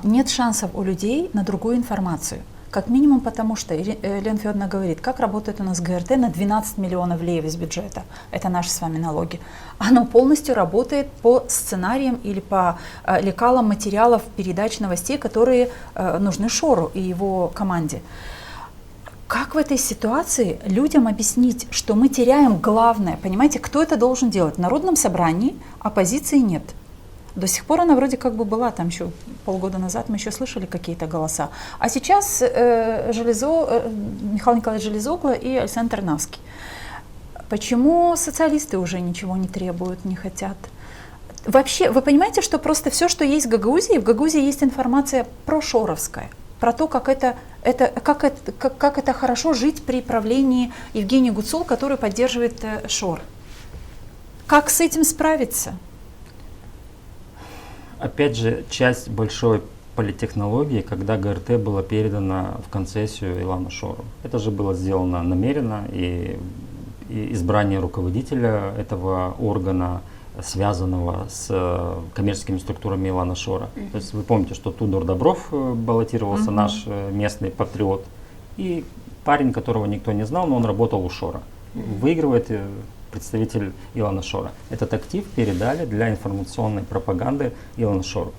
нет шансов у людей на другую информацию. Как минимум потому, что Елена Федоровна говорит, как работает у нас ГРТ на 12 миллионов леев из бюджета, это наши с вами налоги. Оно полностью работает по сценариям или по лекалам материалов передач новостей, которые нужны Шору и его команде. Как в этой ситуации людям объяснить, что мы теряем главное? Понимаете, кто это должен делать? В Народном собрании оппозиции нет. До сих пор она вроде как бы была, там еще полгода назад мы еще слышали какие-то голоса. А сейчас Михаил Николаевич Железогло и Александр Тарнавский. Почему социалисты уже ничего не требуют, не хотят? Вообще, вы понимаете, что просто все, что есть в Гагаузии есть информация прошоровская, про то, как это хорошо жить при правлении Евгения Гуцул, который поддерживает Шор. Как с этим справиться? Опять же, часть большой политтехнологии, когда ГРТ было передано в концессию Илану Шору. Это же было сделано намеренно, и избрание руководителя этого органа, связанного с коммерческими структурами Илана Шора. То есть вы помните, что Тудор Добров баллотировался, наш местный патриот, и парень, которого никто не знал, но он работал у Шора. Выигрывает представитель Илана Шора. Этот актив передали для информационной пропаганды Илану Шору.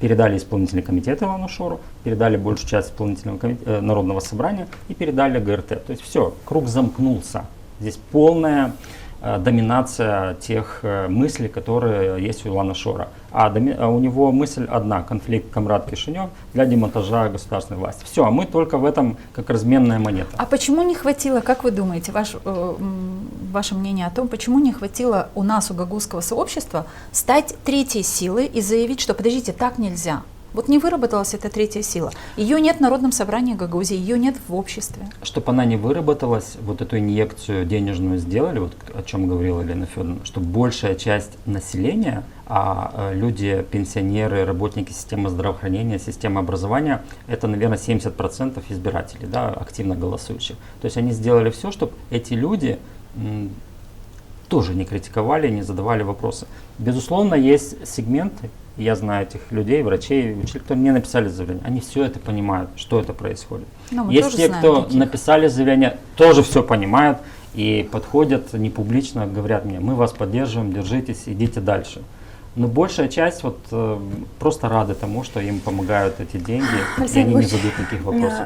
Передали исполнительный комитет Илану Шору, передали большую часть исполнительного народного собрания и передали ГРТ. То есть все, круг замкнулся. Здесь полная доминация тех мыслей, которые есть у Илана Шора. А у него мысль одна: конфликт Камрад-Кишинев для демонтажа государственной власти. Все, а мы только в этом как разменная монета. А почему не хватило, как вы думаете, ваше мнение о том, почему не хватило у нас, у гагаузского сообщества, стать третьей силой и заявить, что подождите, так нельзя? Вот не выработалась эта третья сила. Ее нет в Народном собрании Гагаузии, ее нет в обществе. Чтобы она не выработалась, вот эту инъекцию денежную сделали, вот о чем говорила Елена Федоровна, чтобы большая часть населения, люди, пенсионеры, работники системы здравоохранения, системы образования, это, наверное, 70% избирателей, да, активно голосующих. То есть они сделали все, чтобы эти люди тоже не критиковали, не задавали вопросы. Безусловно, есть сегменты, я знаю этих людей, врачей, учителей, которые не написали заявление. Они все это понимают, что это происходит. Есть те, кто написали заявление, тоже все понимают и подходят не публично, говорят мне: мы вас поддерживаем, держитесь, идите дальше. Но большая часть просто рады тому, что им помогают эти деньги, и они не задают никаких вопросов.